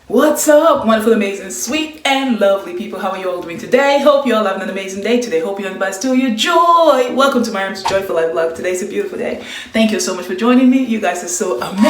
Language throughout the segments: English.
What's up, wonderful, amazing, sweet, and lovely people? How are you all doing today? Hope you all having an amazing day today. Hope you're on the best to your joy. Welcome to Maryams Joyful Life Vlog. Today's a beautiful day. Thank you so much for joining me. You guys are so amazing.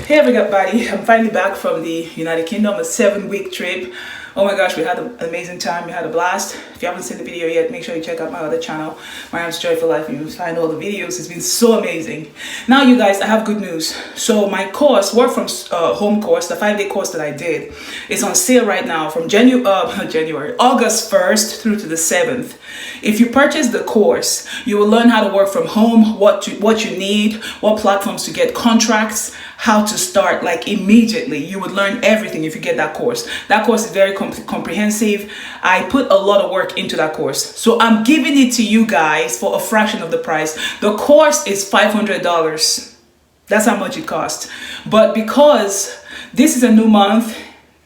Hey everybody, I'm finally back from the United Kingdom, a 7-week trip. Oh my gosh, we had an amazing time. We had a blast. If you haven't seen the video yet, make sure you check out my other channel, Maryams Joyful Life, and you'll find all the videos. It's been so amazing. Now, you guys, I have good news. So my course, work from home course, the 5-day course that I did, is on sale right now from August 1st through to the 7th. If you purchase the course, you will learn how to work from home, what you need, what platforms to get contracts, how to start like immediately. You would learn everything if you get that course. That course is very comprehensive. I put a lot of work into that course. So I'm giving it to you guys for a fraction of the price. The course is $500. That's how much it costs. But because this is a new month,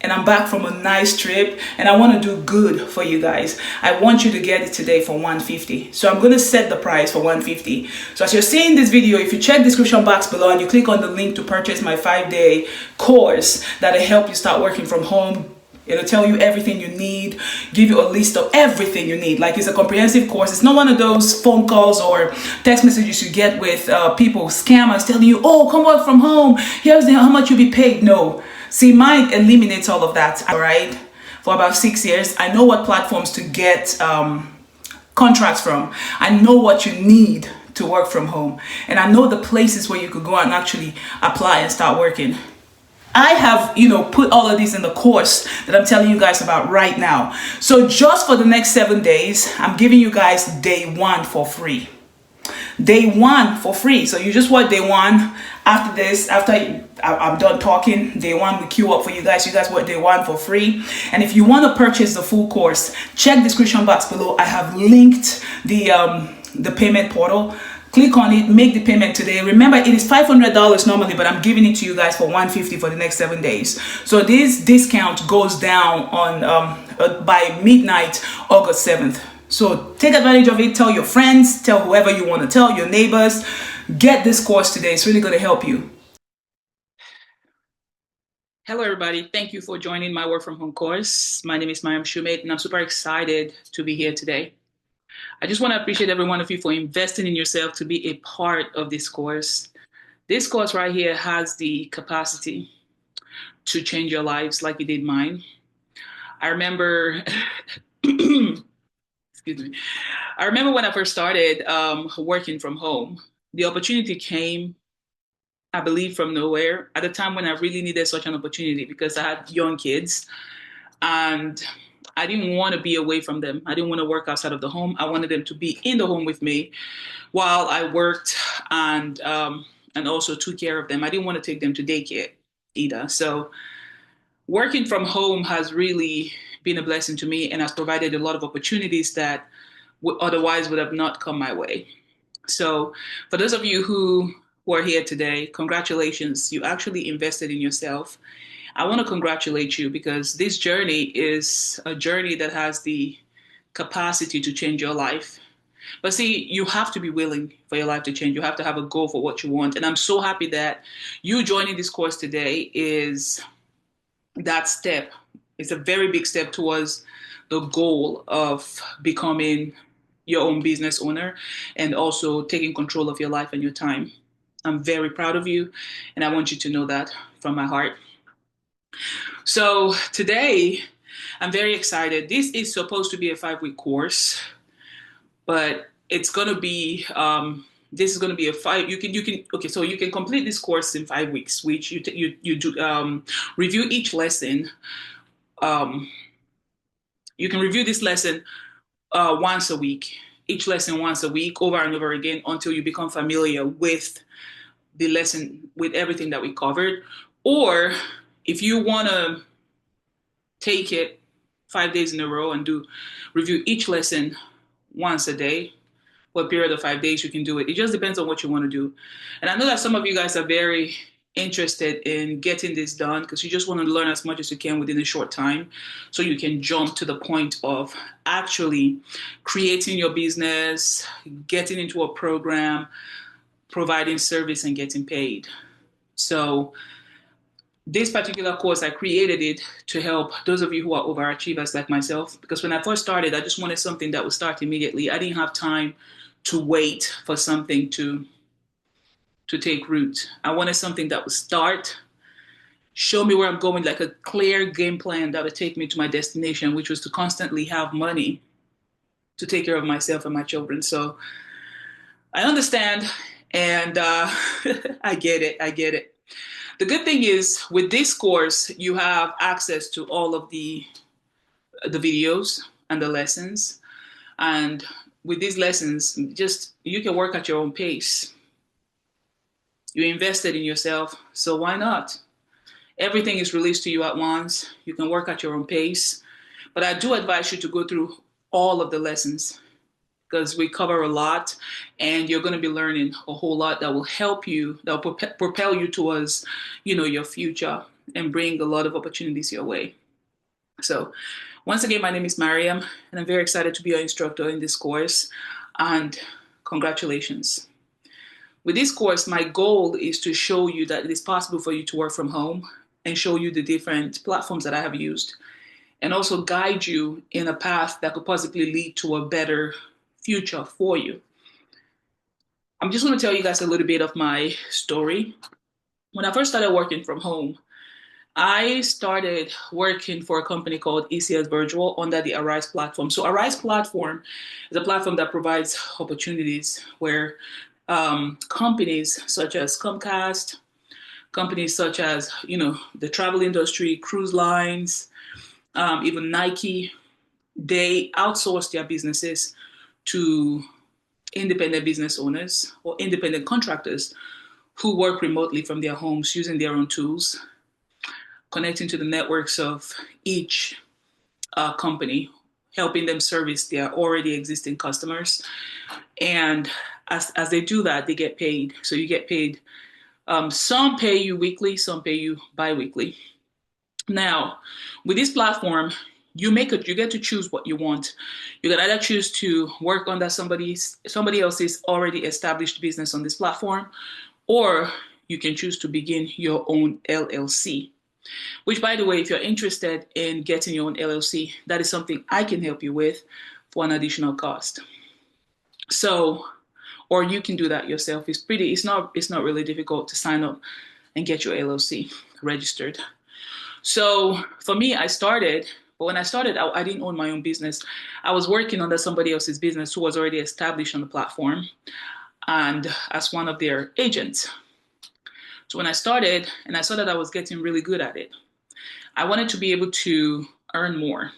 and I'm back from a nice trip and I want to do good for you guys, I want you to get it today for $150. So I'm going to set the price for $150. So as you're seeing this video, if you check the description box below and you click on the link to purchase my 5-day course that'll help you start working from home, it'll tell you everything you need, give you a list of everything you need. Like, it's a comprehensive course. It's not one of those phone calls or text messages you get with people, scammers telling you, oh, come work from home, here's how much you'll be paid. No. See, mine eliminates all of that, all right? For about 6 years, I know what platforms to get contracts from. I know what you need to work from home. And I know the places where you could go and actually apply and start working. I have, put all of these in the course that I'm telling you guys about right now. So just for the next 7 days, I'm giving you guys day 1 for free. Day 1 for free. So you just watch day 1. After this, after I'm done talking, day 1 we queue up for you guys. You guys watch day 1 for free. And if you want to purchase the full course, check the description box below. I have linked the payment portal. Click on it, make the payment today. Remember, it is $500 normally, but I'm giving it to you guys for $150 for the next 7 days. So this discount goes down on by midnight, August 7th. So take advantage of it. Tell your friends, tell whoever you want to tell, your neighbors. Get this course today. It's really going to help you. Hello, everybody. Thank you for joining my work from home course. My name is Maryams, and I'm super excited to be here today. I just want to appreciate every one of you for investing in yourself to be a part of this course. This course right here has the capacity to change your lives like it did mine. I remember, excuse me. I remember when I first started working from home, the opportunity came, I believe, from nowhere at a time when I really needed such an opportunity because I had young kids and I didn't want to be away from them. I didn't want to work outside of the home. I wanted them to be in the home with me while I worked and also took care of them. I didn't want to take them to daycare either. So working from home has really been a blessing to me and has provided a lot of opportunities that otherwise would have not come my way. So for those of you who are here today, congratulations. You actually invested in yourself. I want to congratulate you because this journey is a journey that has the capacity to change your life. But see, you have to be willing for your life to change. You have to have a goal for what you want. And I'm so happy that you joining this course today is that step. It's a very big step towards the goal of becoming your own business owner and also taking control of your life and your time. I'm very proud of you, and I want you to know that from my heart. So today, I'm very excited. This is supposed to be a 5-week course, but it's going to be, this is going to be a 5, okay, so you can complete this course in 5 weeks, which you do review each lesson. You can review this lesson once a week, each lesson once a week, over and over again until you become familiar with the lesson, with everything that we covered. Or if you want to take it 5 days in a row and review each lesson once a day for a period of 5 days, you can do it. It just depends on what you want to do. And I know that some of you guys are very interested in getting this done because you just want to learn as much as you can within a short time so you can jump to the point of actually creating your business, getting into a program, providing service and getting paid. So this particular course, I created it to help those of you who are overachievers like myself, because when I first started, I just wanted something that would start immediately. I didn't have time to wait for something to take root. I wanted something that would start, show me where I'm going, like a clear game plan that would take me to my destination, which was to constantly have money to take care of myself and my children. So I understand, and I get it. I get it. The good thing is with this course, you have access to all of the videos and the lessons. And with these lessons, just you can work at your own pace. You invested in yourself, so why not? Everything is released to you at once. You can work at your own pace. But I do advise you to go through all of the lessons because we cover a lot and you're going to be learning a whole lot that will help you, that will propel you towards, your future and bring a lot of opportunities your way. So once again, my name is Maryam and I'm very excited to be your instructor in this course, and congratulations. With this course, my goal is to show you that it is possible for you to work from home and show you the different platforms that I have used and also guide you in a path that could possibly lead to a better future for you. I'm just going to tell you guys a little bit of my story. When I first started working from home, I started working for a company called ECS Virtual under the Arise platform. So Arise platform is a platform that provides opportunities where companies such as Comcast, companies such as, the travel industry, cruise lines, even Nike, they outsource their businesses to independent business owners or independent contractors who work remotely from their homes using their own tools, connecting to the networks of each company, helping them service their already existing customers. And as they do that, they get paid. So you get paid. Some pay you weekly, some pay you bi-weekly. Now, with this platform, you get to choose what you want. You can either choose to work under somebody else's already established business on this platform, or you can choose to begin your own LLC. Which, by the way, if you're interested in getting your own LLC, that is something I can help you with for an additional cost. So, or you can do that yourself. It's not really difficult to sign up and get your LLC registered. So for me, but when I started, I didn't own my own business. I was working under somebody else's business who was already established on the platform and as one of their agents. So when I started and I saw that I was getting really good at it, I wanted to be able to earn more.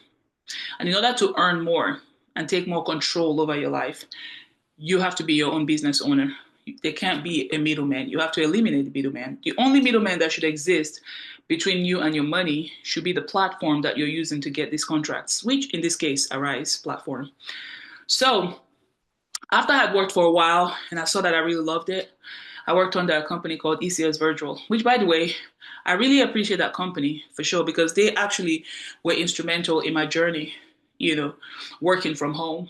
And in order to earn more and take more control over your life, you have to be your own business owner. There can't be a middleman. You have to eliminate the middleman. The only middleman that should exist between you and your money should be the platform that you're using to get these contracts, which in this case, Arise platform. So after I had worked for a while and I saw that I really loved it, I worked under a company called ECS Virtual, which, by the way, I really appreciate that company for sure because they actually were instrumental in my journey, working from home.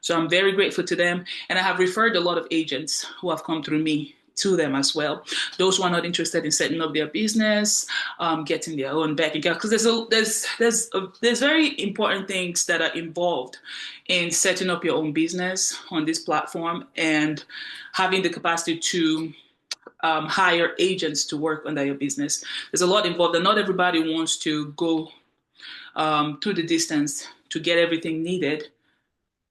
So I'm very grateful to them. And I have referred a lot of agents who have come through me to them as well. Those who are not interested in setting up their business, getting their own bank account, because there's very important things that are involved in setting up your own business on this platform and having the capacity to hire agents to work under your business. There's a lot involved, and not everybody wants to go through the distance to get everything needed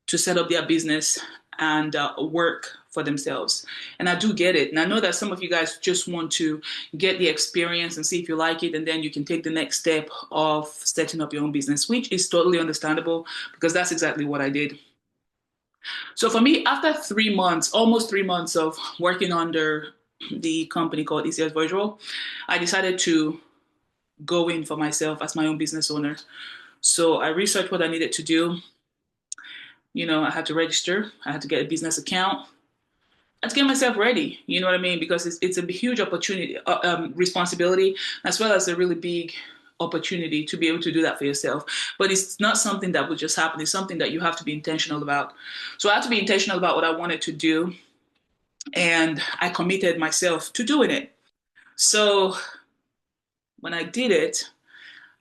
to set up their business and work for themselves. And I do get it. And I know that some of you guys just want to get the experience and see if you like it, and then you can take the next step of setting up your own business, which is totally understandable because that's exactly what I did. So for me, after almost 3 months of working under the company called ECS Virtual, I decided to go in for myself as my own business owner. So I researched what I needed to do. I had to register. I had to get a business account. I had to get myself ready. You know what I mean? Because it's a huge opportunity, responsibility, as well as a really big opportunity to be able to do that for yourself. But it's not something that would just happen. It's something that you have to be intentional about. So I had to be intentional about what I wanted to do. And I committed myself to doing it. So when I did it,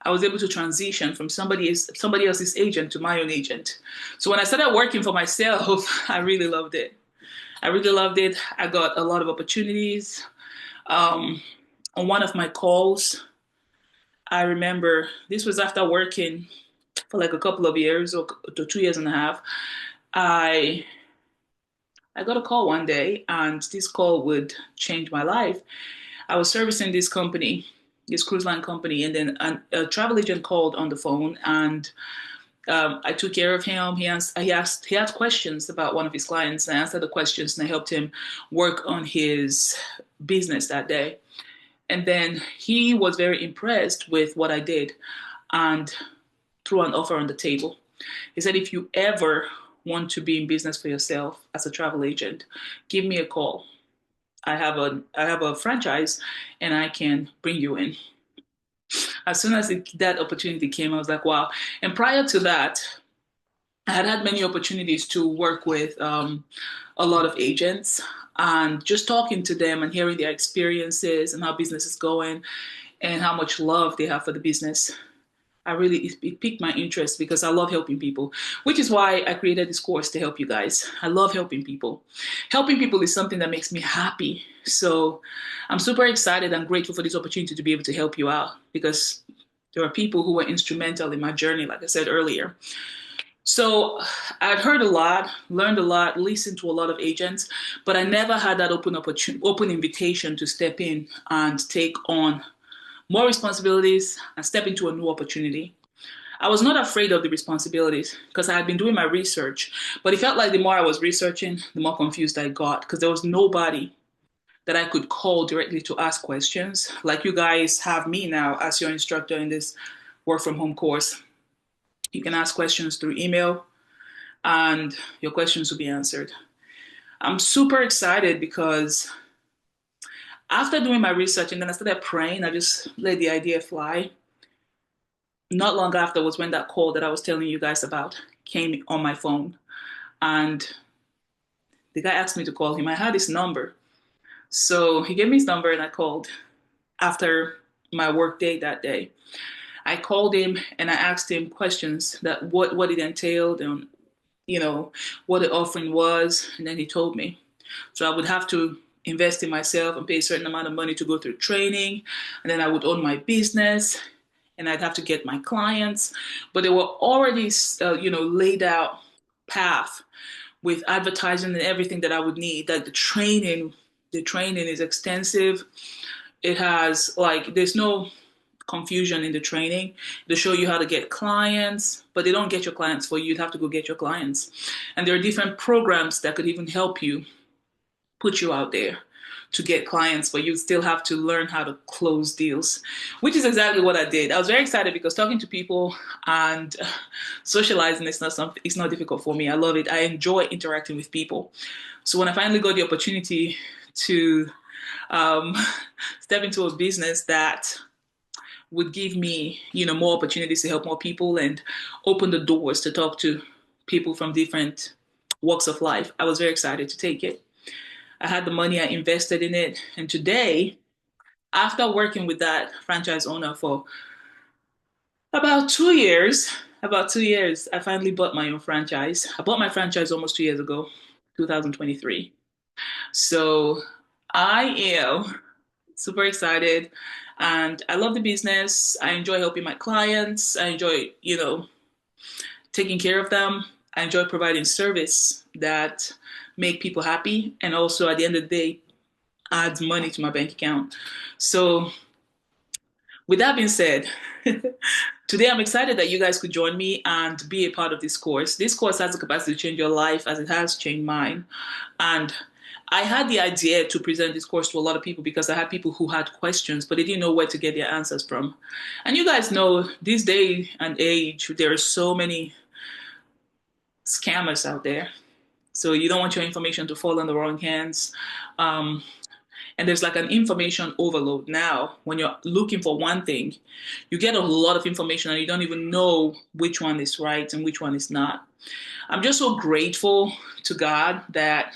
I was able to transition from somebody else's agent to my own agent. So when I started working for myself, I really loved it. I really loved it. I got a lot of opportunities. Um, on one of my calls, I remember this was after working for like a couple of years or to 2 years and a half. I I got a call one day, and this call would change my life. I was servicing this company, this cruise line company, and then a travel agent called on the phone, and I took care of him. He asked questions about one of his clients, and I answered the questions, and I helped him work on his business that day. And then he was very impressed with what I did, and threw an offer on the table. He said, if you ever want to be in business for yourself as a travel agent, give me a call. I have a franchise, and I can bring you in. As soon as that opportunity came, I was like, wow. And prior to that, I had had many opportunities to work with a lot of agents, and just talking to them and hearing their experiences and how business is going and how much love they have for the business. It piqued my interest because I love helping people, which is why I created this course to help you guys. I love helping people. Helping people is something that makes me happy. So I'm super excited and grateful for this opportunity to be able to help you out, because there are people who were instrumental in my journey, like I said earlier. So I'd heard a lot, learned a lot, listened to a lot of agents, but I never had that open invitation to step in and take on more responsibilities and step into a new opportunity. I was not afraid of the responsibilities because I had been doing my research, but it felt like the more I was researching, the more confused I got, because there was nobody that I could call directly to ask questions. Like you guys have me now as your instructor in this work from home course. You can ask questions through email, and your questions will be answered. I'm super excited because after doing my research and then I started praying, I just let the idea fly. Not long after was when that call that I was telling you guys about came on my phone. And the guy asked me to call him. I had his number. So he gave me his number, and I called after my work day that day. I called him and I asked him questions, that what it entailed, and what the offering was, and then he told me. So I would have to invest in myself and pay a certain amount of money to go through training, and then I would own my business, and I'd have to get my clients. But they were already, laid out path with advertising and everything that I would need. Like the training is extensive. It has there's no confusion in the training. They show you how to get clients, but they don't get your clients for you. You'd have to go get your clients. And there are different programs that could even help you, put you out there to get clients, but you still have to learn how to close deals, which is exactly what I did. I was very excited because talking to people and socializing is not something, it's not difficult for me. I love it. I enjoy interacting with people. So when I finally got the opportunity to um, step into a business that would give me, more opportunities to help more people and open the doors to talk to people from different walks of life, I was very excited to take it. I had the money, I invested in it. And today, after working with that franchise owner for about 2 years, I finally bought my own franchise. I bought my franchise almost 2 years ago, 2023. So I am super excited, and I love the business. I enjoy helping my clients. I enjoy, taking care of them. I enjoy providing service that make people happy, and also at the end of the day adds money to my bank account. So with that being said, today I'm excited that you guys could join me and be a part of this course. This course has the capacity to change your life as it has changed mine. And I had the idea to present this course to a lot of people because I had people who had questions, but they didn't know where to get their answers from. And you guys know this day and age, there are so many scammers out there. So you don't want your information to fall in the wrong hands. Um, and there's like an information overload now. When you're looking for one thing, you get a lot of information and you don't even know which one is right and which one is not. I'm just so grateful to God that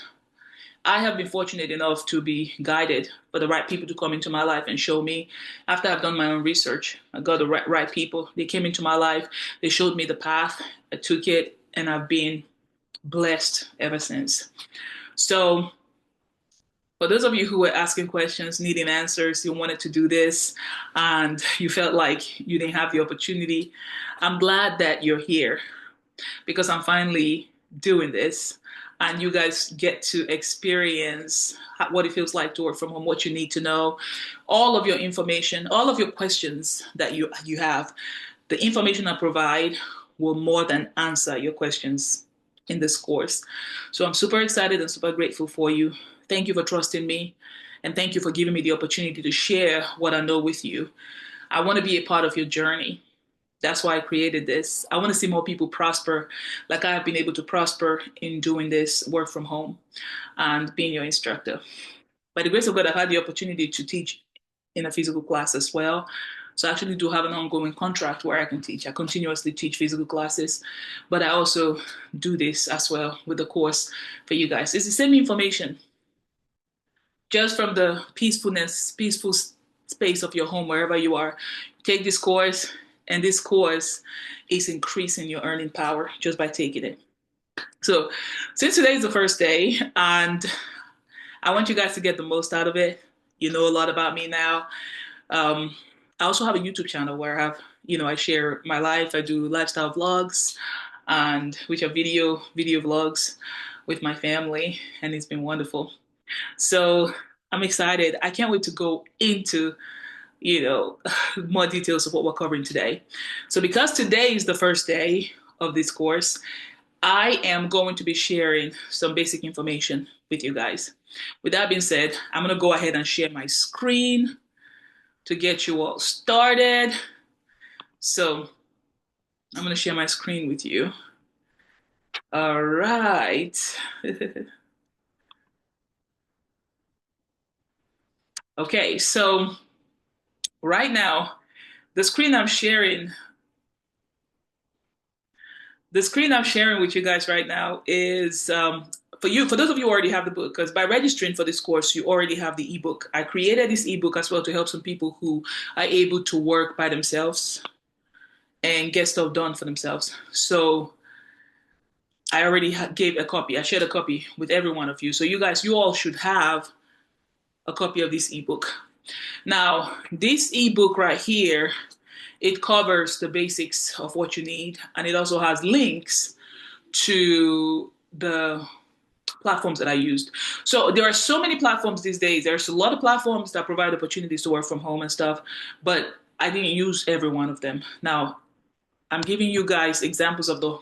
I have been fortunate enough to be guided for the right people to come into my life and show me. After I've done my own research, I got the right people. They came into my life. They showed me the path. I took it, and I've been blessed ever since. So for those of you who were asking questions, needing answers, you wanted to do this, and you felt like you didn't have the opportunity, I'm glad that you're here because I'm finally doing this. And you guys get to experience what it feels like to work from home, what you need to know, all of your information, all of your questions that you have. The information I provide will more than answer your questions in this course. So I'm super excited and super grateful for you. Thank you for trusting me. And thank you for giving me the opportunity to share what I know with you. I want to be a part of your journey. That's why I created this. I want to see more people prosper like I have been able to prosper in doing this work from home and being your instructor. By the grace of God, I've had the opportunity to teach in a physical class as well. So I actually do have an ongoing contract where I can teach. I continuously teach physical classes, but I also do this as well with the course for you guys. It's the same information, just from the peaceful space of your home, wherever you are. Take this course, and this course is increasing your earning power just by taking it. So since today is the first day, and I want you guys to get the most out of it. You know a lot about me now. I also have a YouTube channel where I share my life. I do lifestyle vlogs, and which are video vlogs with my family, and it's been wonderful. So I'm excited. I can't wait to go into more details of what we're covering today. So because today is the first day of this course, I am going to be sharing some basic information with you guys. With that being said, I'm going to go ahead and share my screen to get you all started. So I'm going to share my screen with you. All right. Okay, so right now, the screen I'm sharing with you guys right now is for those of you who already have the book, because by registering for this course, you already have the ebook. I created this ebook as well to help some people who are able to work by themselves and get stuff done for themselves. So I already gave a copy. I shared a copy with every one of you. So you all should have a copy of this ebook. Now, this ebook right here, it covers the basics of what you need, and it also has links to the platforms that I used. So there are so many platforms these days. There's a lot of platforms that provide opportunities to work from home and stuff, but I didn't use every one of them. Now, I'm giving you guys examples of the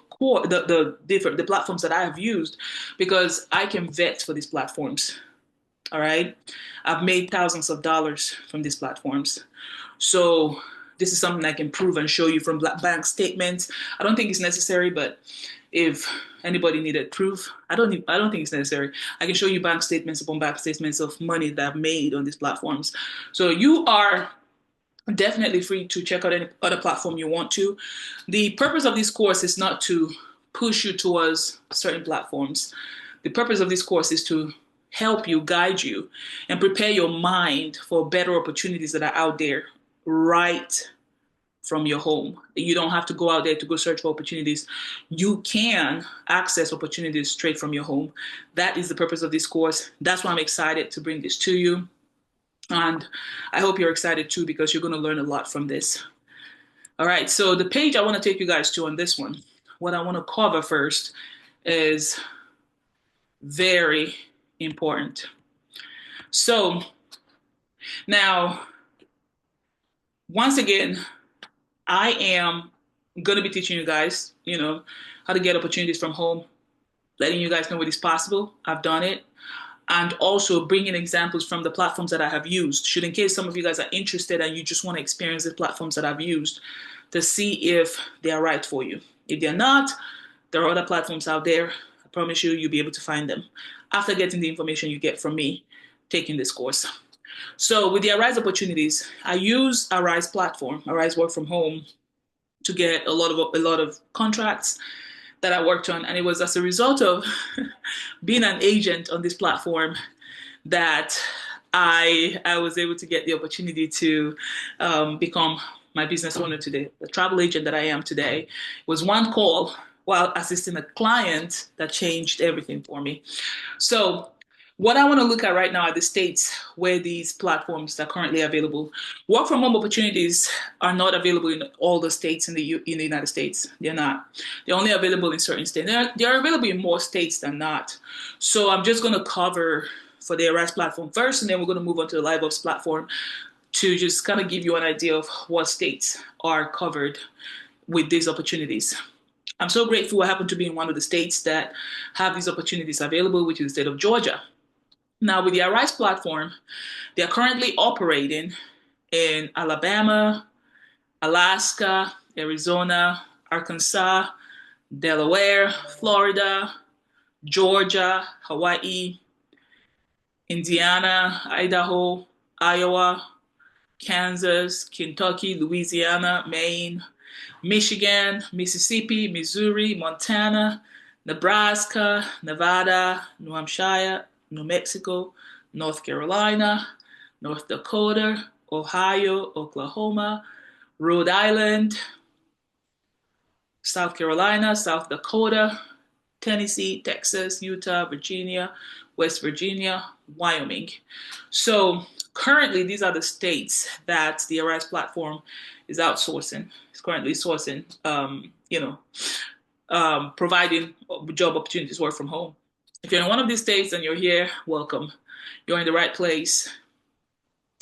platforms that I have used because I can vet for these platforms. All right. I've made thousands of dollars from these platforms. So this is something I can prove and show you from bank statements. I don't think it's necessary, but if anybody needed proof, I don't think it's necessary. I can show you bank statements upon bank statements of money that I've made on these platforms. So you are definitely free to check out any other platform you want to. The purpose of this course is not to push you towards certain platforms. The purpose of this course is to help you, guide you, and prepare your mind for better opportunities that are out there right from your home. You don't have to go out there to go search for opportunities. You can access opportunities straight from your home. That is the purpose of this course. That's why I'm excited to bring this to you. And I hope you're excited too, because you're going to learn a lot from this. All right, so the page I want to take you guys to on this one, what I want to cover first is very important. So now, once again, I am going to be teaching you guys, how to get opportunities from home, letting you guys know what is possible. I've done it. And also bringing examples from the platforms that I have used, should in case some of you guys are interested and you just want to experience the platforms that I've used to see if they are right for you. If they're not, there are other platforms out there. I promise you'll be able to find them after getting the information you get from me taking this course. So with the Arise opportunities, I use Arise platform, Arise work from home, to get a lot of contracts that I worked on. And it was as a result of being an agent on this platform that I was able to get the opportunity to become my business owner today. The travel agent that I am today was one call while assisting a client that changed everything for me. So what I want to look at right now are the states where these platforms are currently available. Work from home opportunities are not available in all the states in the United States. They're not. They're only available in certain states. They're available in more states than not. So I'm just going to cover for the Arise platform first, and then we're going to move on to the LiveOps platform to just kind of give you an idea of what states are covered with these opportunities. I'm so grateful I happen to be in one of the states that have these opportunities available, which is the state of Georgia. Now, with the Arise platform, they are currently operating in Alabama, Alaska, Arizona, Arkansas, Delaware, Florida, Georgia, Hawaii, Indiana, Idaho, Iowa, Kansas, Kentucky, Louisiana, Maine, Michigan, Mississippi, Missouri, Montana, Nebraska, Nevada, New Hampshire, New Mexico, North Carolina, North Dakota, Ohio, Oklahoma, Rhode Island, South Carolina, South Dakota, Tennessee, Texas, Utah, Virginia, West Virginia, Wyoming. So currently, these are the states that the Arise platform is outsourcing. It's currently sourcing, providing job opportunities, work from home. If you're in one of these states and you're here, welcome. You're in the right place.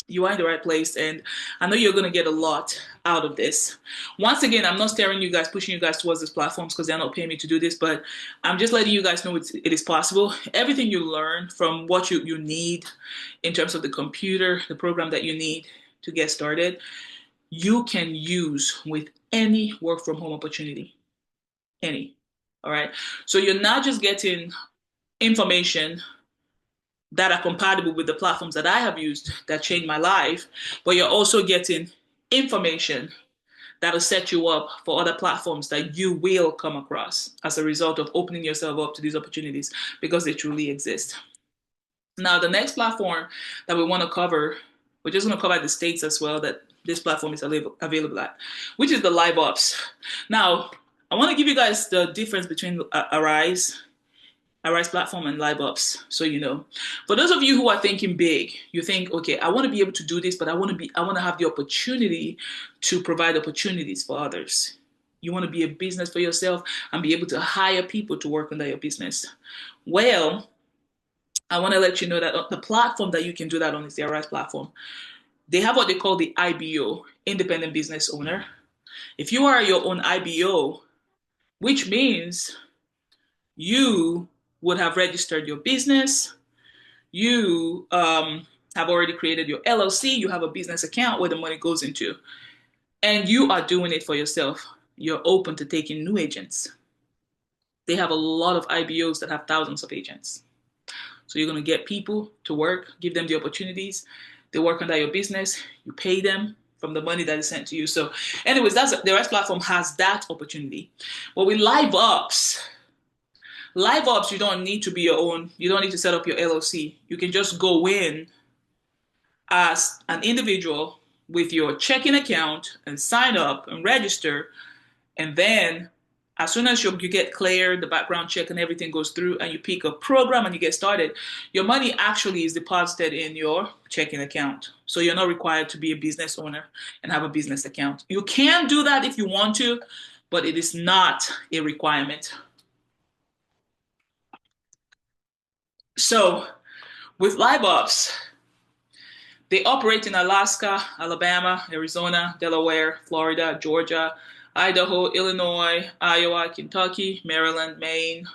You are in the right place, and I know you're going to get a lot out of this. Once again, I'm not steering you guys, pushing you guys towards these platforms because they're not paying me to do this, but I'm just letting you guys know it is possible. Everything you learn from what you need in terms of the computer, the program that you need to get started, you can use with any work from home opportunity. Any. All right. So you're not just getting information that are compatible with the platforms that I have used that changed my life, but you're also getting information that'll set you up for other platforms that you will come across as a result of opening yourself up to these opportunities because they truly exist. Now, the next platform that we want to cover, we're just going to cover the states as well that this platform is available at, which is the LiveOps. Now, I want to give you guys the difference between Arise platform and LiveOps, so you know. For those of you who are thinking big, you think, okay, I want to be able to do this, but I want to have the opportunity to provide opportunities for others. You want to be a business for yourself and be able to hire people to work under your business. Well, I want to let you know that the platform that you can do that on is the Arise platform. They have what they call the IBO, Independent Business Owner. If you are your own IBO, which means you would have registered your business, you have already created your LLC, you have a business account where the money goes into, and you are doing it for yourself. You're open to taking new agents. They have a lot of IBOs that have thousands of agents. So you're going to get people to work, give them the opportunities. They work under your business. You pay them from the money that is sent to you. So anyways, the Arise platform has that opportunity. But with LiveOps, you don't need to be your own. You don't need to set up your LLC. You can just go in as an individual with your checking account and sign up and register. And then as soon as you get cleared, the background check and everything goes through and you pick a program and you get started, your money actually is deposited in your checking account. So you're not required to be a business owner and have a business account. You can do that if you want to, but it is not a requirement. So with LiveOps, they operate in Alaska, Alabama, Arizona, Delaware, Florida, Georgia, Idaho, Illinois, Iowa, Kentucky, Maryland, Maine,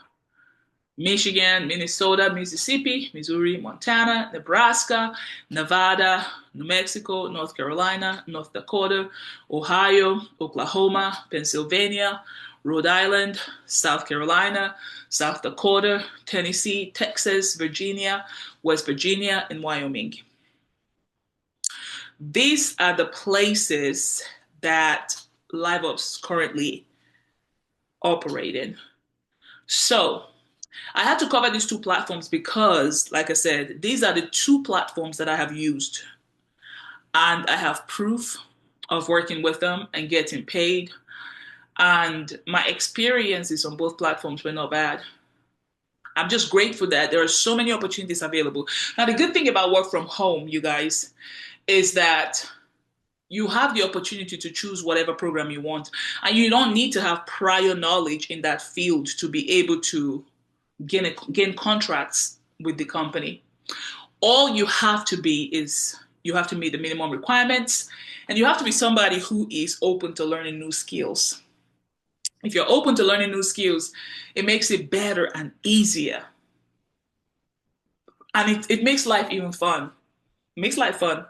Michigan, Minnesota, Mississippi, Missouri, Montana, Nebraska, Nevada, New Mexico, North Carolina, North Dakota, Ohio, Oklahoma, Pennsylvania, Rhode Island, South Carolina, South Dakota, Tennessee, Texas, Virginia, West Virginia, and Wyoming. These are the places that LiveOps currently operate in. So I had to cover these two platforms because, like I said, these are the two platforms that I have used, and I have proof of working with them and getting paid. And my experiences on both platforms were not bad. I'm just grateful that there are so many opportunities available. Now, the good thing about work from home, you guys, is that you have the opportunity to choose whatever program you want, and you don't need to have prior knowledge in that field to be able to gain contracts with the company. All you have to be is you have to meet the minimum requirements, and you have to be somebody who is open to learning new skills. If you're open to learning new skills, it makes it better and easier. And it makes life even fun. It makes life fun.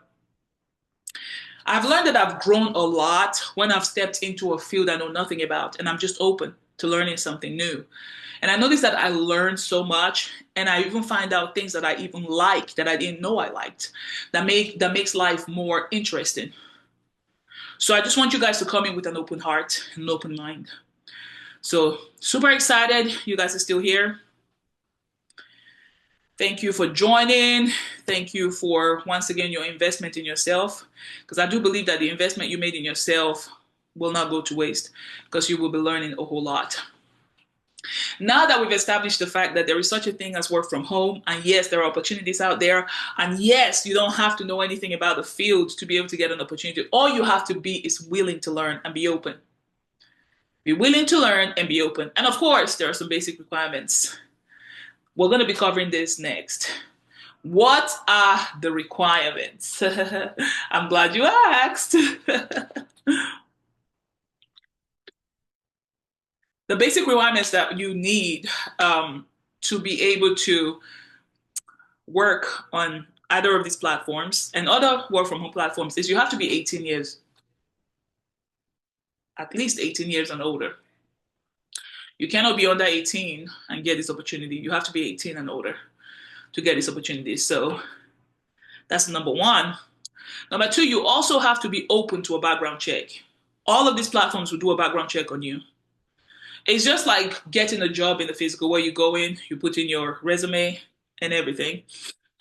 I've learned that I've grown a lot when I've stepped into a field I know nothing about and I'm just open to learning something new. And I noticed that I learned so much, and I even find out things that I even like that I didn't know I liked, that makes life more interesting. So I just want you guys to come in with an open heart and an open mind. So super excited you guys are still here. Thank you for joining. Thank you for, once again, your investment in yourself, because I do believe that the investment you made in yourself will not go to waste, because you will be learning a whole lot. Now that we've established the fact that there is such a thing as work from home, and yes, there are opportunities out there, and yes, you don't have to know anything about the field to be able to get an opportunity. All you have to be is willing to learn and be open. Be willing to learn and be open. And of course, there are some basic requirements. We're going to be covering this next. What are the requirements? I'm glad you asked. The basic requirements that you need to be able to work on either of these platforms and other work from home platforms is you have to be 18 years, at least 18 years and older. You cannot be under 18 and get this opportunity. You have to be 18 and older to get this opportunity. So that's number one. Number two, you also have to be open to a background check. All of these platforms will do a background check on you. It's just like getting a job in the physical, where you go in, you put in your resume and everything.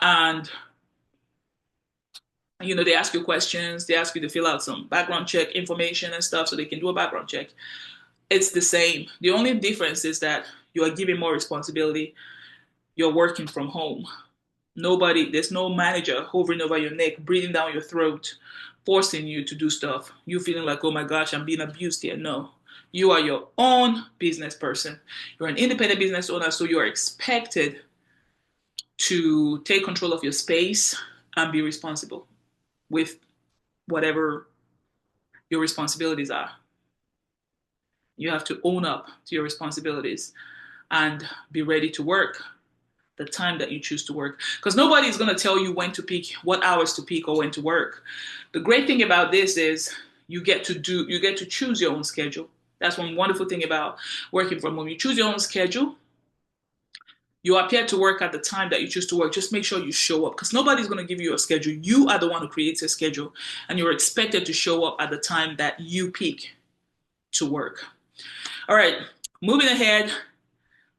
And, they ask you questions. They ask you to fill out some background check information and stuff so they can do a background check. It's the same. The only difference is that you are given more responsibility. You're working from home. There's no manager hovering over your neck, breathing down your throat, forcing you to do stuff. You feeling like, oh my gosh, I'm being abused here. No, you are your own business person. You're an independent business owner, so you are expected to take control of your space and be responsible with whatever your responsibilities are. You have to own up to your responsibilities and be ready to work the time that you choose to work, because nobody is going to tell you when to peak, what hours to peak, or when to work. The great thing about this is you get to choose your own schedule. That's one wonderful thing about working from home. You choose your own schedule. You appear to work at the time that you choose to work. Just make sure you show up, because nobody's going to give you a schedule. You are the one who creates a schedule, and you're expected to show up at the time that you peak to work. All right, moving ahead.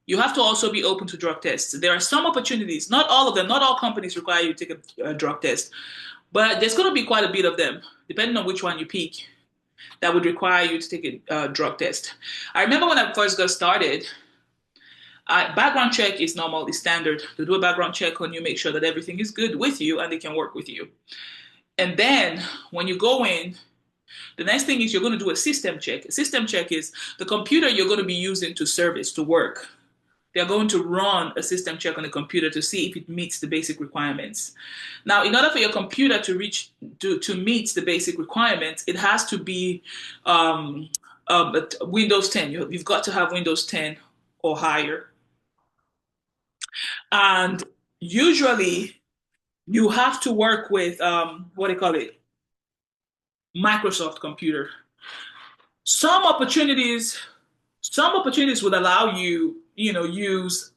You have to also be open to drug tests. There are some opportunities, not all of them, not all companies require you to take a drug test, but there's going to be quite a bit of them, depending on which one you pick, that would require you to take a drug test. I remember when I first got started, background check is normal, it's standard. They do a background check on you, make sure that everything is good with you and they can work with you. And then when you go in, the next thing is you're going to do a system check. A system check is the computer you're going to be using to service, to work. They're going to run a system check on the computer to see if it meets the basic requirements. Now, in order for your computer to meet the basic requirements, it has to be Windows 10. You've got to have Windows 10 or higher. And usually, you have to work with Microsoft computer. Some opportunities would allow you, use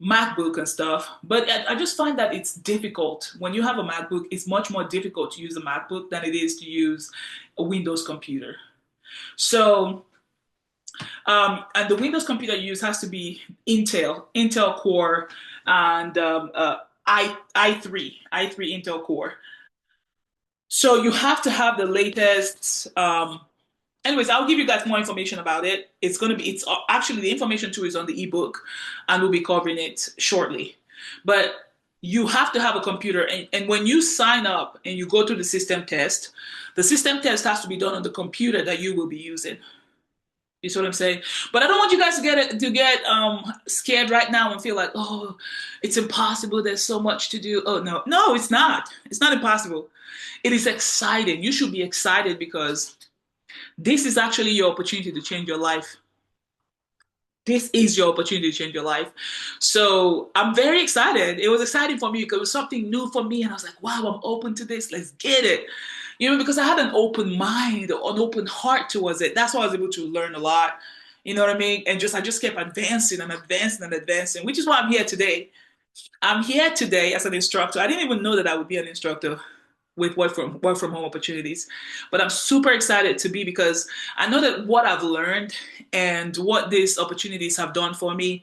MacBook and stuff, but I just find that it's difficult. When you have a MacBook, it's much more difficult to use a MacBook than it is to use a Windows computer. So And the Windows computer you use has to be Intel Core, and i3 Intel Core. So you have to have the latest. Anyways, I'll give you guys more information about it. It's actually the information too is on the ebook, and we'll be covering it shortly. But you have to have a computer, and when you sign up and you go through the system test has to be done on the computer that you will be using. You see what I'm saying? But I don't want you guys to get scared right now and feel like, oh, it's impossible. There's so much to do. Oh no, it's not. It's not impossible. It is exciting. You should be excited because this is actually your opportunity to change your life. This is your opportunity to change your life. So I'm very excited. It was exciting for me because it was something new for me. And I was like, wow, I'm open to this. Let's get it. Because I had an open mind, an open heart towards it. That's why I was able to learn a lot. You know what I mean? And I just kept advancing and advancing and advancing, which is why I'm here today. I'm here today as an instructor. I didn't even know that I would be an instructor with work from home opportunities. But I'm super excited to be, because I know that what I've learned and what these opportunities have done for me,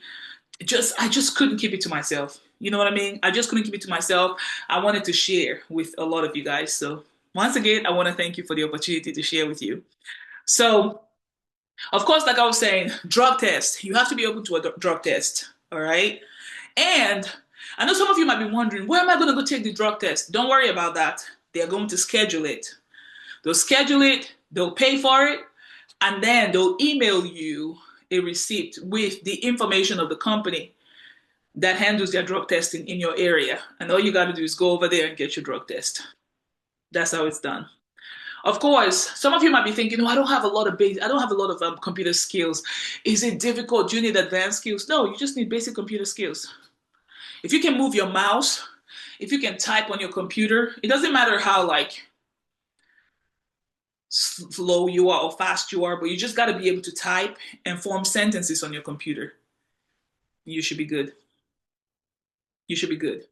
I just couldn't keep it to myself. You know what I mean? I just couldn't keep it to myself. I wanted to share with a lot of you guys. So once again, I want to thank you for the opportunity to share with you. So, of course, like I was saying, drug test. You have to be open to a drug test. All right. And I know some of you might be wondering, where am I going to go take the drug test? Don't worry about that. They're going to schedule it. They'll schedule it, they'll pay for it, and then they'll email you a receipt with the information of the company that handles their drug testing in your area. And all you got to do is go over there and get your drug test. That's how it's done. Of course, some of you might be thinking, I don't have a lot of computer skills. Is it difficult? Do you need advanced skills? No, you just need basic computer skills. If you can move your mouse, if you can type on your computer, it doesn't matter how slow you are or fast you are, but you just got to be able to type and form sentences on your computer. You should be good. You should be good.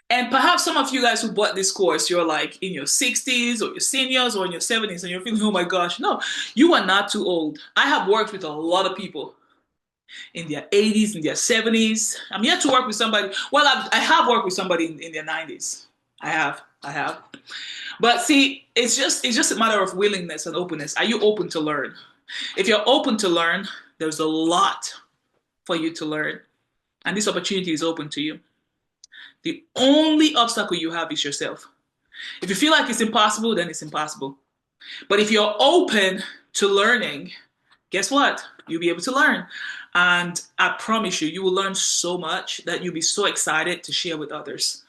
And perhaps some of you guys who bought this course, you're like in your 60s or your seniors or in your 70s, and you're feeling, oh my gosh, no, you are not too old. I have worked with a lot of people in their 80s, in their 70s. I'm yet to work with somebody. Well, I have worked with somebody in their 90s. I have. But see, it's just a matter of willingness and openness. Are you open to learn? If you're open to learn, there's a lot for you to learn. And this opportunity is open to you. The only obstacle you have is yourself. If you feel like it's impossible, then it's impossible. But if you're open to learning, guess what? You'll be able to learn. And I promise you, you will learn so much that you'll be so excited to share with others.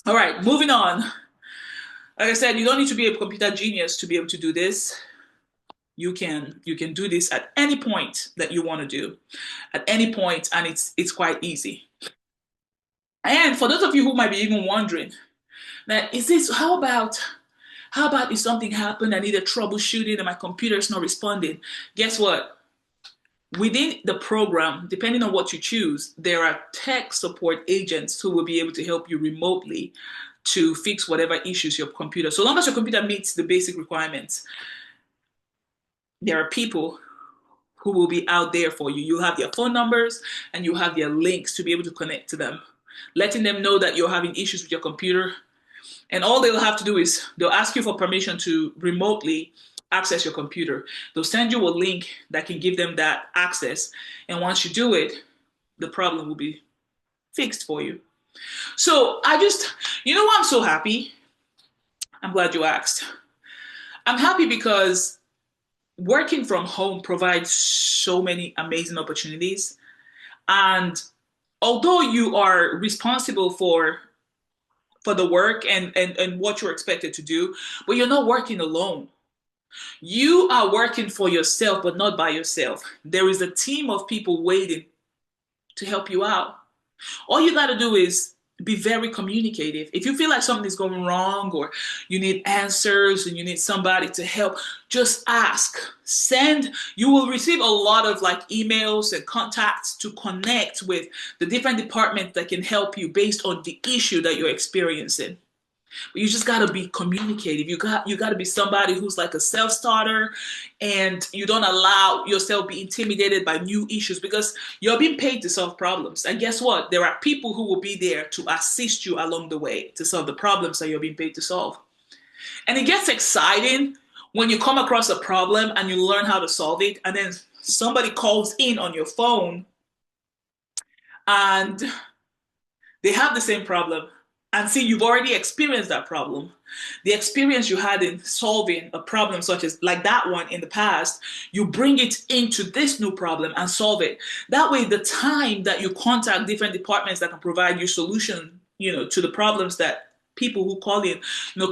All right, moving on. Like I said, you don't need to be a computer genius to be able to do this. You can do this at any point that you want to do, at any point, and it's quite easy. And for those of you who might be even wondering, that how about if something happened, I need a troubleshooting and my computer is not responding? Guess what? Within the program, depending on what you choose, there are tech support agents who will be able to help you remotely to fix whatever issues your computer. So long as your computer meets the basic requirements, there are people who will be out there for you. You'll have their phone numbers and you have their links to be able to connect to them, letting them know that you're having issues with your computer. And all they'll have to do is they'll ask you for permission to remotely access your computer. They'll send you a link that can give them that access. And once you do it, the problem will be fixed for you. So why I'm so happy? I'm glad you asked. I'm happy because working from home provides so many amazing opportunities. And although you are responsible for the work and what you're expected to do, but you're not working alone. You are working for yourself, but not by yourself. There is a team of people waiting to help you out. All you got to do is be very communicative. If you feel like something is going wrong or you need answers and you need somebody to help, just ask. You will receive a lot of emails and contacts to connect with the different departments that can help you based on the issue that you're experiencing. But you just gotta be communicative. You gotta be somebody who's like a self-starter, and you don't allow yourself be intimidated by new issues because you're being paid to solve problems. And guess what? There are people who will be there to assist you along the way to solve the problems that you're being paid to solve. And it gets exciting when you come across a problem and you learn how to solve it, and then somebody calls in on your phone and they have the same problem. And see, you've already experienced that problem. The experience you had in solving a problem such as like that one in the past, you bring it into this new problem and solve it. That way, the time that you contact different departments that can provide you solution, to the problems that people who call in,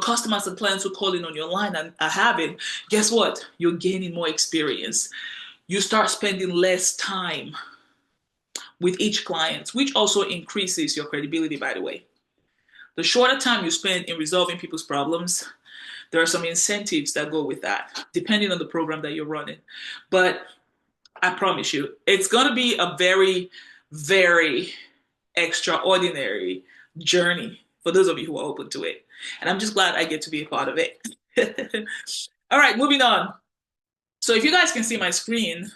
customers and clients who call in on your line and are having, guess what? You're gaining more experience. You start spending less time with each client, which also increases your credibility, by the way. The shorter time you spend in resolving people's problems, there are some incentives that go with that, depending on the program that you're running. But I promise you, it's going to be a very, very extraordinary journey for those of you who are open to it. And I'm just glad I get to be a part of it. All right, moving on. So if you guys can see my screen,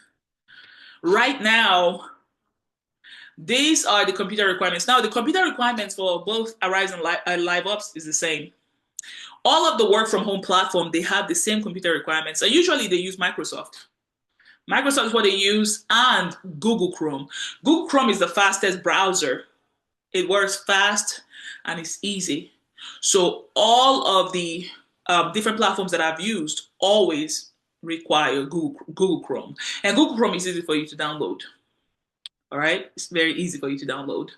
right now, these are the computer requirements. Now, the computer requirements for both Arise and LiveOps is the same. All of the work from home platform, they have the same computer requirements. And usually they use Microsoft. Microsoft is what they use, and Google Chrome. Google Chrome is the fastest browser. It works fast and it's easy. So all of the different platforms that I've used always require Google Chrome. And Google Chrome is easy for you to download. All right, it's very easy for you to download.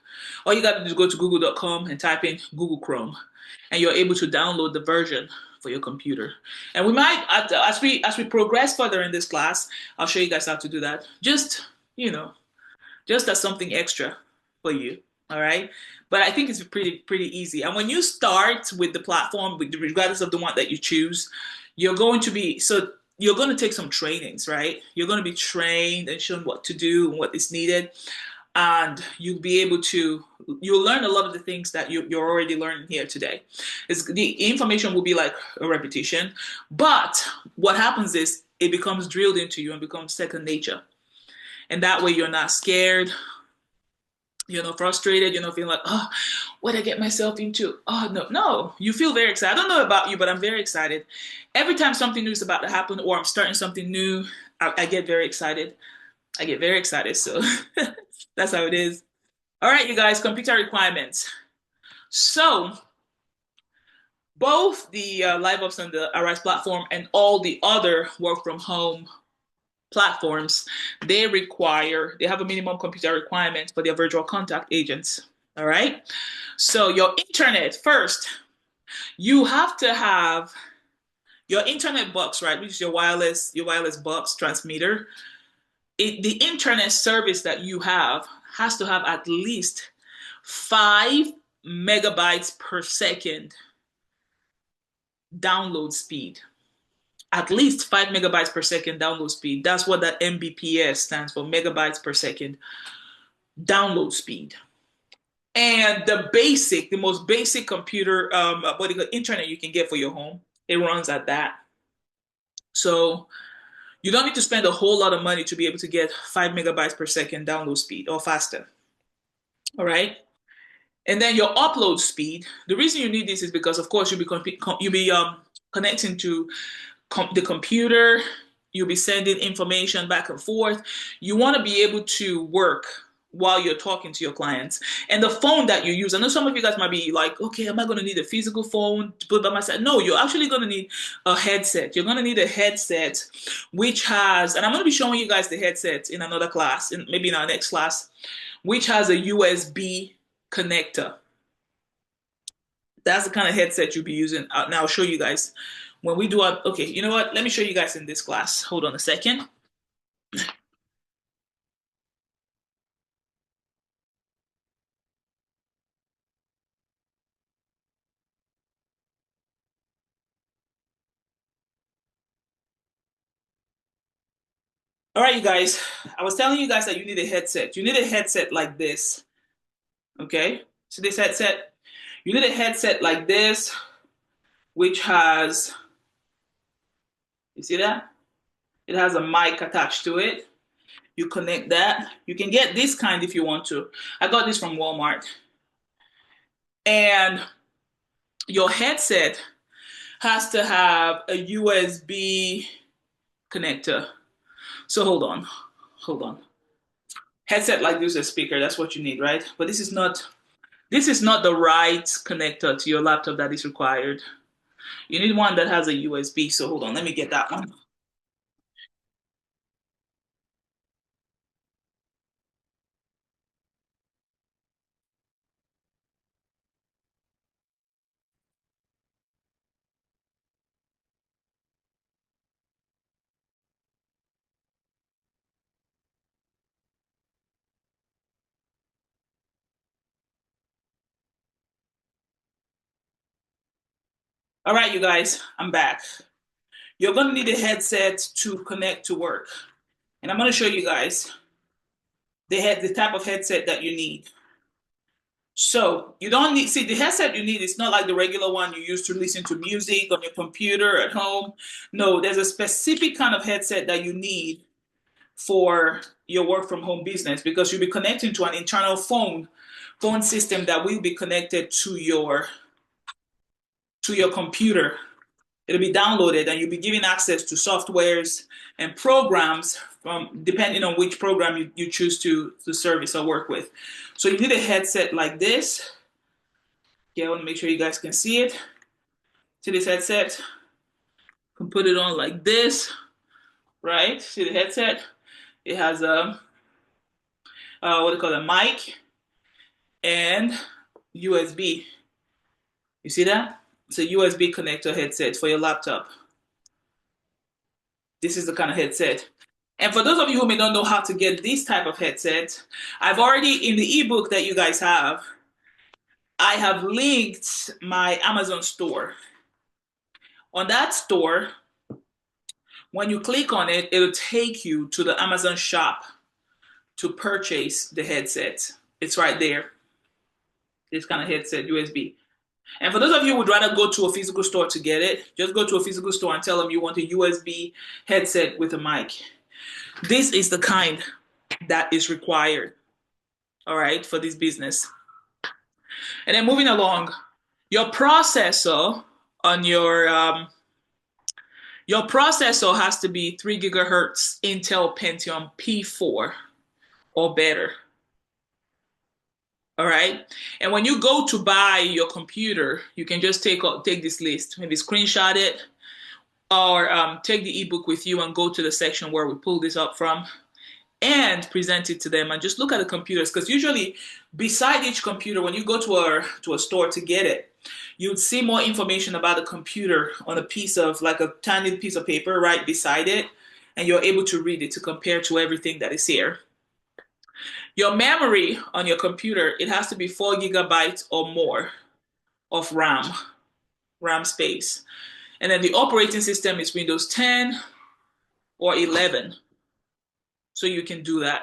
All you got to do is go to google.com and type in Google Chrome, and you're able to download the version for your computer. And we might, as we progress further in this class, I'll show you guys how to do that. Just as something extra for you. All right, but I think it's pretty easy. And when you start with the platform, regardless of the one that you choose, you're going to take some trainings, right? You're going to be trained and shown what to do and what is needed. And you'll learn a lot of the things that you're already learning here today. The information will be like a repetition, but what happens is it becomes drilled into you and becomes second nature. And that way you're not scared, you're not frustrated, you're not feeling like, oh, what did I get myself into? Oh, no, you feel very excited. I don't know about you, but I'm very excited. Every time something new is about to happen or I'm starting something new, I get very excited. So that's how it is. All right, you guys, computer requirements. So both the LiveOps and the Arise platform and all the other work from home platforms, they have a minimum computer requirement for their virtual contact agents. All right. So your internet first, you have to have your internet box, right? Which is your wireless box transmitter. The internet service that you have has to have at least 5 megabytes per second download speed. At least 5 megabytes per second download speed. That's what that Mbps stands for, megabytes per second download speed. And the most basic computer, internet you can get for your home, it runs at that. So you don't need to spend a whole lot of money to be able to get 5 megabytes per second download speed or faster. All right. And then your upload speed. The reason you need this is because, of course, you'll be connecting to the computer. You'll be sending information back and forth. You want to be able to work while you're talking to your clients. And the phone that you use, I know some of you guys might be like, okay, am I going to need a physical phone to put by my side? No, you're actually going to need a headset. You're going to need a headset which has, and I'm going to be showing you guys the headset in another class, maybe in our next class, which has a USB connector. That's the kind of headset you'll be using. Now I'll show you guys when we do our, okay, you know what? Let me show you guys in this class. Hold on a second. All right, you guys, I was telling you guys that you need a headset. You need a headset like this, okay? So this headset, you need a headset like this which has, you see that? It has a mic attached to it. You connect that. You can get this kind if you want to. I got this from Walmart. And your headset has to have a USB connector. So hold on. Headset like this, a speaker, that's what you need, right? But this is not the right connector to your laptop that is required. You need one that has a USB. So hold on, let me get that one. All right, you guys, I'm back. You're gonna need a headset to connect to work. And I'm gonna show you guys the type of headset that you need. So you don't need, see, the headset you need is not like the regular one you use to listen to music on your computer at home. No, there's a specific kind of headset that you need for your work from home business, because you'll be connecting to an internal phone system that will be connected to your computer. It'll be downloaded and you'll be given access to softwares and programs from depending on which program you choose to service or work with. So you need a headset like this. Okay, I want to make sure you guys can see it. See this headset? You can put it on like this, right? See the headset? It has a what do you call it, a mic and USB. You see that? It's a USB connector headset for your laptop. This is the kind of headset. And for those of you who may not know how to get this type of headset, I've already, in the ebook that you guys have, I have linked my Amazon store. On that store, when you click on it, it'll take you to the Amazon shop to purchase the headset. It's right there. This kind of headset, USB. And for those of you who would rather go to a physical store to get it, just go to a physical store and tell them you want a USB headset with a mic. This is the kind that is required, all right, for this business. And then moving along, your processor on your processor has to be 3 gigahertz Intel Pentium P4 or better. All right. And when you go to buy your computer, you can just take this list, maybe screenshot it, or take the ebook with you and go to the section where we pull this up from and present it to them and just look at the computers. Because usually beside each computer, when you go to a store to get it, you'd see more information about the computer on a piece of, like a tiny piece of paper right beside it. And you're able to read it to compare to everything that is here. Your memory on your computer, it has to be 4 gigabytes or more of RAM space. And then the operating system is Windows 10 or 11. So you can do that.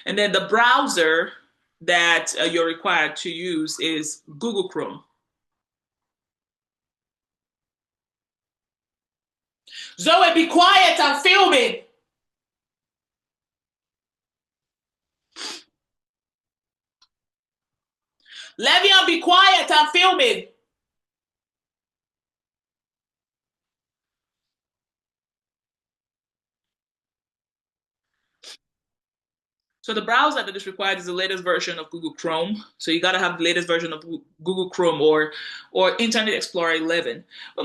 And then the browser that you're required to use is Google Chrome. Zoe, be quiet, I'm filming. Levian, be quiet, I'm filming. So the browser that is required is the latest version of Google Chrome. So you got to have the latest version of Google Chrome or Internet Explorer 11. But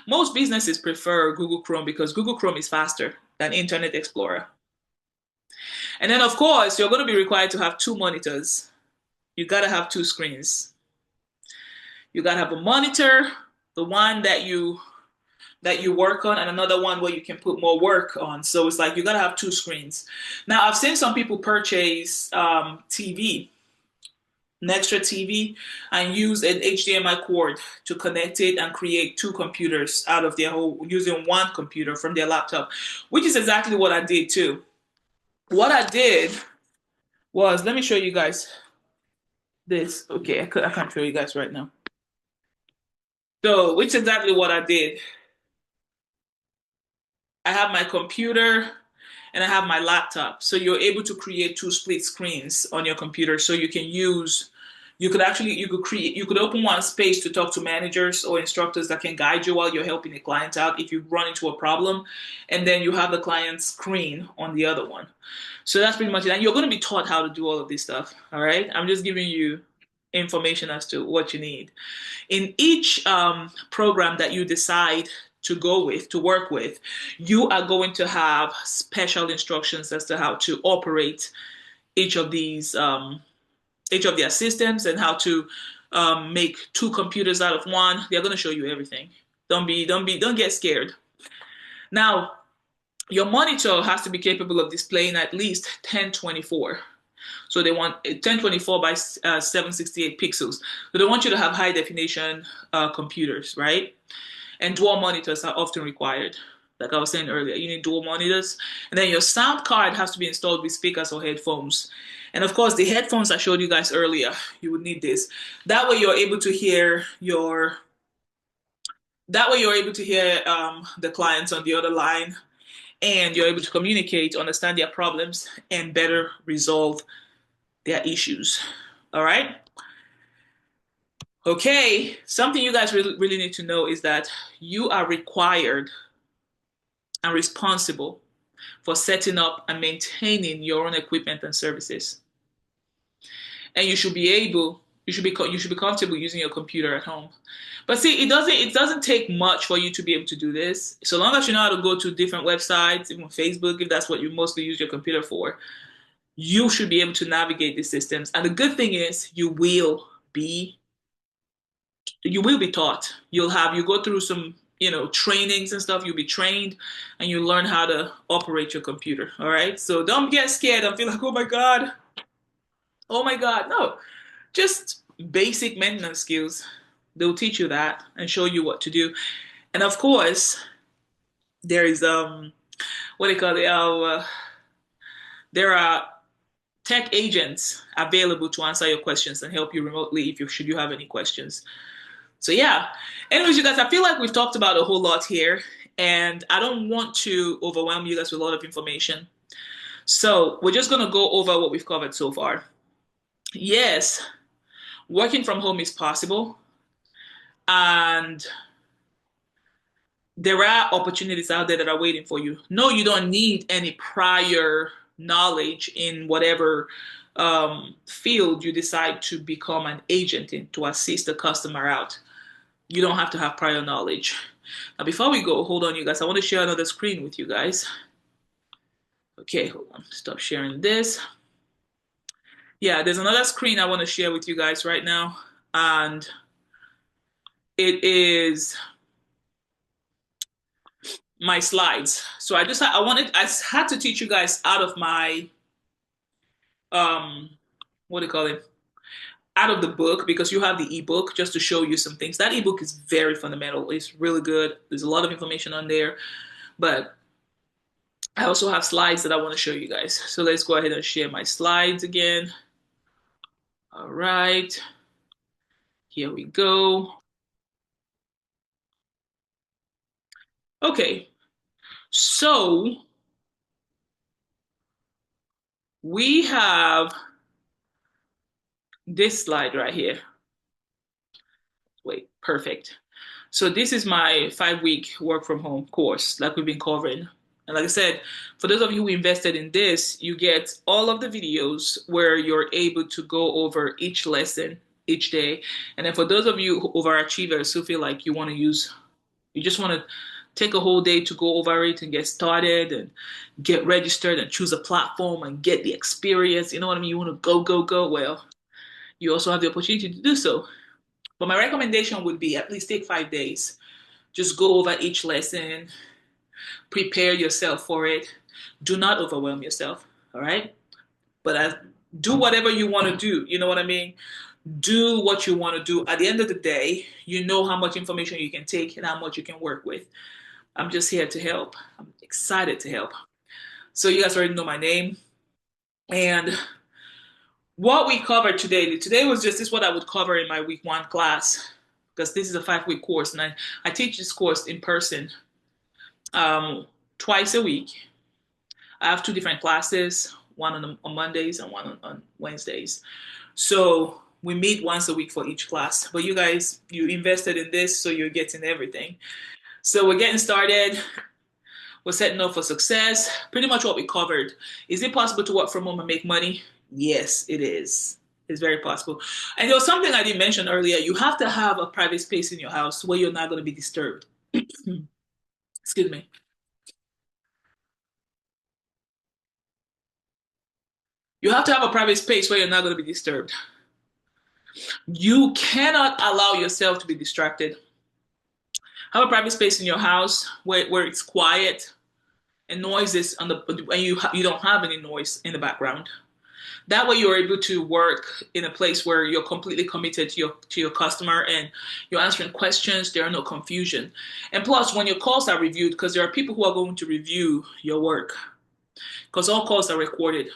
most businesses prefer Google Chrome because Google Chrome is faster than Internet Explorer. And then, of course, you're going to be required to have 2 monitors. You got to have 2 screens. You got to have a monitor, the one that you work on, and another one where you can put more work on. So it's like you got to have 2 screens. Now, I've seen some people purchase TV, an extra TV, and use an HDMI cord to connect it and create 2 computers out of their whole, using 1 computer from their laptop, which is exactly what I did too. What I did was, let me show you guys this. Okay, I can't show you guys right now. So, which is exactly what I did. I have my computer and I have my laptop. So you're able to create two split screens on your computer. So you could create, you could open one space to talk to managers or instructors that can guide you while you're helping the client out if you run into a problem. And then you have the client's screen on the other one. So that's pretty much it. And you're going to be taught how to do all of this stuff. All right. I'm just giving you information as to what you need. In each program that you decide to go with, to work with, you are going to have special instructions as to how to operate each of these, each of their systems, and how to make two computers out of one. They're going to show you everything. Don't get scared. Now, your monitor has to be capable of displaying at least 1024. So they want 1024 by 768 pixels. So they want you to have high definition computers, right? And dual monitors are often required. Like I was saying earlier, you need dual monitors. And then your sound card has to be installed with speakers or headphones. And of course, the headphones I showed you guys earlier, you would need this. That way you're able to hear the clients on the other line, and you're able to communicate, understand their problems, and better resolve their issues. All right? Okay, something you guys really need to know is that you are required and responsible for setting up and maintaining your own equipment and services. And you should be comfortable using your computer at home. But see, it doesn't take much for you to be able to do this. So long as you know how to go to different websites, even Facebook, if that's what you mostly use your computer for, you should be able to navigate these systems. And the good thing is you will be taught. You go through some, trainings and stuff. You'll be trained and you learn how to operate your computer. All right. So don't get scared and feel like, oh my God. Oh my God. No, just basic maintenance skills. They'll teach you that and show you what to do. And of course, there is, what do you call it? There are tech agents available to answer your questions and help you remotely should you have any questions. So yeah. Anyways, you guys, I feel like we've talked about a whole lot here, and I don't want to overwhelm you guys with a lot of information. So we're just gonna go over what we've covered so far. Yes, working from home is possible, and there are opportunities out there that are waiting for you. No, you don't need any prior knowledge in whatever field you decide to become an agent in to assist the customer out. You don't have to have prior knowledge. Now, before we go, hold on, you guys. I want to share another screen with you guys. Okay, hold on. Stop sharing this. Yeah, there's another screen I want to share with you guys right now, and it is my slides. So I had to teach you guys out of my what do you call it? Out of the book, because you have the ebook, just to show you some things. That ebook is very fundamental. It's really good. There's a lot of information on there, but I also have slides that I want to show you guys. So let's go ahead and share my slides again. All right, here we go. Okay, so we have this slide right here. Wait, perfect. So this is my 5-week work from home course like we've been covering. And like I said, for those of you who invested in this, you get all of the videos where you're able to go over each lesson each day. And then for those of you overachievers who feel like you just want to take a whole day to go over it and get started and get registered and choose a platform and get the experience, you know what I mean? You want to go, go, go. Well, you also have the opportunity to do so. But my recommendation would be at least take 5 days. Just go over each lesson, prepare yourself for it. Do not overwhelm yourself, all right? But do whatever you want to do. You know what I mean? Do what you want to do. At the end of the day, you know how much information you can take and how much you can work with. I'm just here to help. I'm excited to help. So you guys already know my name. And what we covered today was just this what I would cover in my week 1 class. because this is a 5-week course, and I teach this course in person twice a week. I have 2 different classes, one on Mondays and one on Wednesdays. So we meet once a week for each class. But you guys, you invested in this, so you're getting everything. So we're getting started. We're setting up for success. Pretty much what we covered. Is it possible to work from home and make money? Yes, it is. It's very possible. And there was something I didn't mention earlier. You have to have a private space in your house where you're not going to be disturbed. Excuse me. You have to have a private space where you're not going to be disturbed. You cannot allow yourself to be distracted. Have a private space in your house where it's quiet and noises and you don't have any noise in the background. That way you're able to work in a place where you're completely committed to your customer and you're answering questions. There are no confusion. And plus, when your calls are reviewed, because there are people who are going to review your work, because all calls are recorded,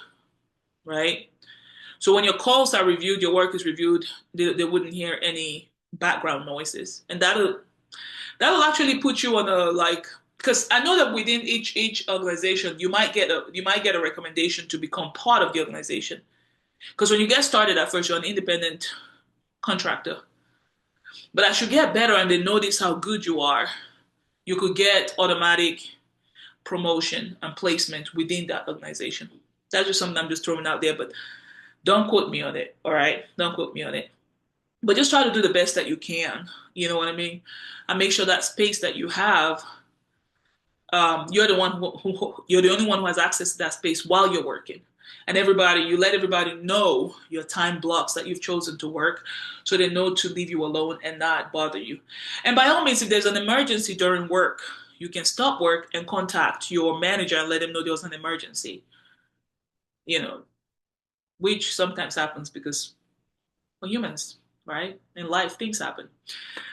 right? So when your calls are reviewed, your work is reviewed, they wouldn't hear any background noises. And that'll actually put you on a, like, because I know that within each organization, you might get a recommendation to become part of the organization. Because when you get started at first, you're an independent contractor. But as you get better and they notice how good you are, you could get automatic promotion and placement within that organization. That's just something I'm just throwing out there, but don't quote me on it, all right? Don't quote me on it. But just try to do the best that you can, you know what I mean? And make sure that space that you have, you're the only one who has access to that space while you're working. And you let everybody know your time blocks that you've chosen to work so they know to leave you alone and not bother you. And by all means, if there's an emergency during work, you can stop work and contact your manager and let them know there was an emergency, you know, which sometimes happens because we're humans, right? In life, things happen.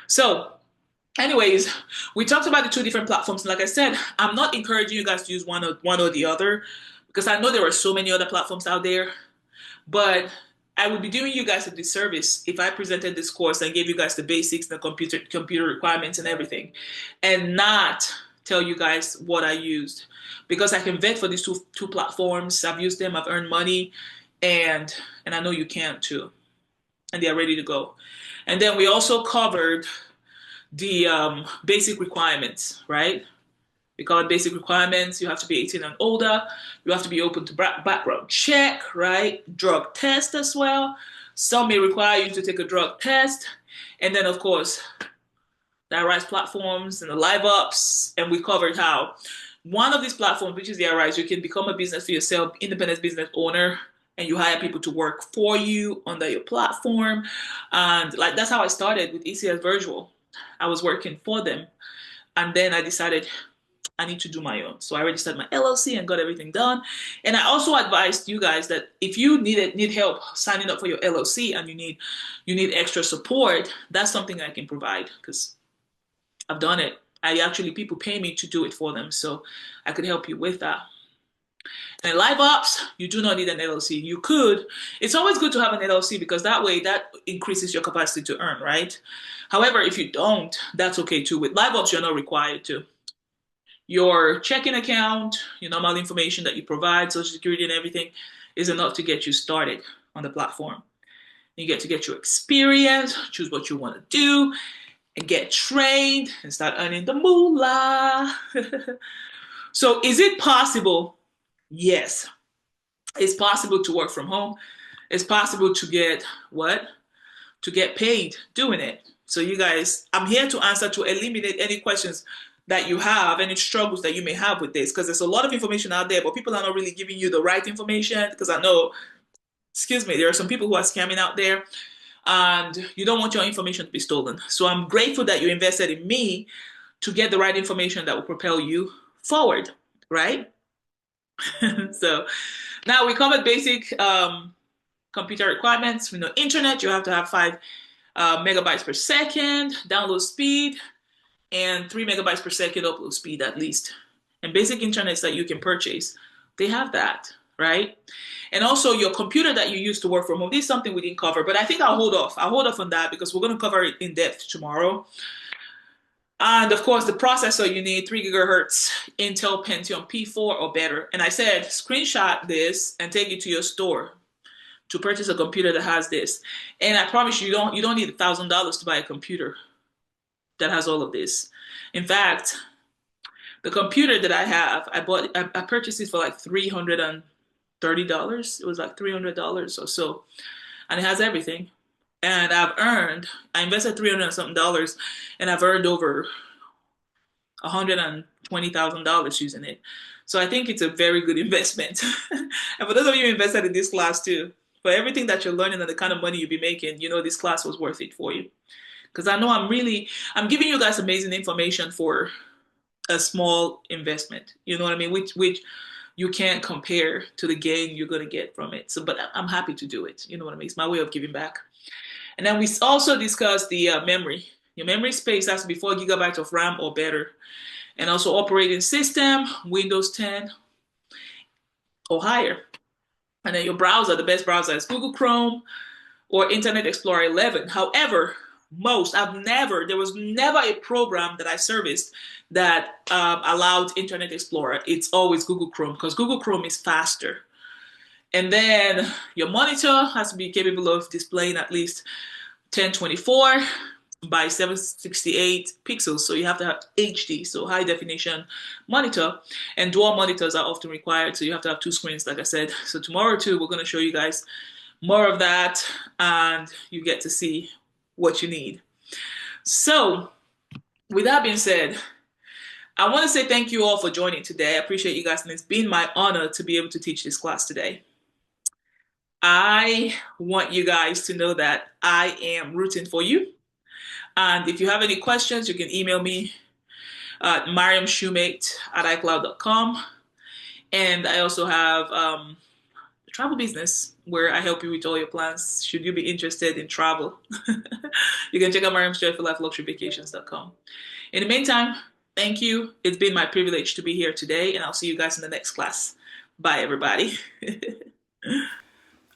So anyways, we talked about the 2 different platforms. Like I said, I'm not encouraging you guys to use one or the other because I know there are so many other platforms out there, but I would be doing you guys a disservice if I presented this course and gave you guys the basics, the computer requirements and everything, and not tell you guys what I used, because I can vet for these two platforms. I've used them, I've earned money, and I know you can too, and they're ready to go. And then we also covered the basic requirements, right? We call it basic requirements. You have to be 18 and older. You have to be open to background check, right? Drug test as well. Some may require you to take a drug test. And then, of course, the Arise platforms and the LiveOps. And we covered how one of these platforms, which is the Arise, you can become a business for yourself, independent business owner, and you hire people to work for you under your platform. And like that's how I started with ECS Virtual. I was working for them. And then I decided I need to do my own. So I registered my LLC and got everything done. And I also advised you guys that if you need help signing up for your LLC and you need extra support, that's something I can provide because I've done it. People pay me to do it for them. So I could help you with that. And LiveOps, you do not need an LLC. You could. It's always good to have an LLC because that way that increases your capacity to earn, right? However, if you don't, that's okay too. With LiveOps, you're not required to. Your checking account, your normal information that you provide, Social Security and everything, is enough to get you started on the platform. You get to get your experience, choose what you want to do, and get trained and start earning the moolah. So is it possible? Yes. It's possible to work from home. It's possible to get what? To get paid doing it. So you guys, I'm here to answer, to eliminate any questions that you have, any struggles that you may have with this, because there's a lot of information out there, but people are not really giving you the right information, because I know, there are some people who are scamming out there, and you don't want your information to be stolen. So I'm grateful that you invested in me to get the right information that will propel you forward, right? So now we covered basic computer requirements. We know internet, you have to have 5 megabytes per second, download speed, and 3 megabytes per second upload speed at least. And basic internets that you can purchase, they have that, right? And also your computer that you use to work from home. This is something we didn't cover, but I think I'll hold off. I'll hold off on that because we're going to cover it in depth tomorrow. And of course, the processor you need 3 gigahertz Intel Pentium P4 or better. And I said, screenshot this and take it to your store to purchase a computer that has this. And I promise you, you don't need $1,000 to buy a computer that has all of this. In fact, the computer that I have, I purchased it for like $330. It was like $300 or so, and it has everything. And I invested 300 and something dollars, and I've earned over $120,000 using it. So I think it's a very good investment. And for those of you who invested in this class too, for everything that you're learning and the kind of money you'll be making, you know this class was worth it for you. Because I know I'm giving you guys amazing information for a small investment. You know what I mean? Which you can't compare to the gain you're going to get from it. So, but I'm happy to do it. You know what I mean? It's my way of giving back. And then we also discussed the memory. Your memory space has to be 4 gigabytes of RAM or better. And also operating system, Windows 10 or higher. And then your browser, the best browser is Google Chrome or Internet Explorer 11. However, there was never a program that I serviced that allowed Internet Explorer. It's always Google Chrome because Google Chrome is faster. And then your monitor has to be capable of displaying at least 1024 by 768 pixels. So you have to have HD, so high definition monitor. And dual monitors are often required, so you have to have 2 screens, like I said. So tomorrow too, we're going to show you guys more of that, and you get to see what you need. So with that being said, I want to say thank you all for joining today. I appreciate you guys, and it's been my honor to be able to teach this class today. I want you guys to know that I am rooting for you. And if you have any questions, you can email me at maryamshoemate@icloud.com. And I also have a travel business where I help you with all your plans. Should you be interested in travel, you can check out maryamsjoyfullifeluxuryvacations.com. In the meantime, thank you. It's been my privilege to be here today, and I'll see you guys in the next class. Bye, everybody.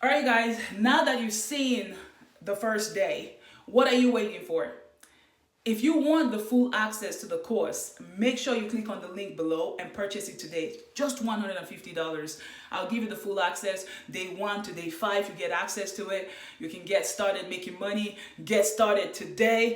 All right, guys, now that you've seen the first day, what are you waiting for? If you want the full access to the course, make sure you click on the link below and purchase it today. Just $150. I'll give you the full access. Day 1 to day 5, you get access to it. You can get started making money. Get started today.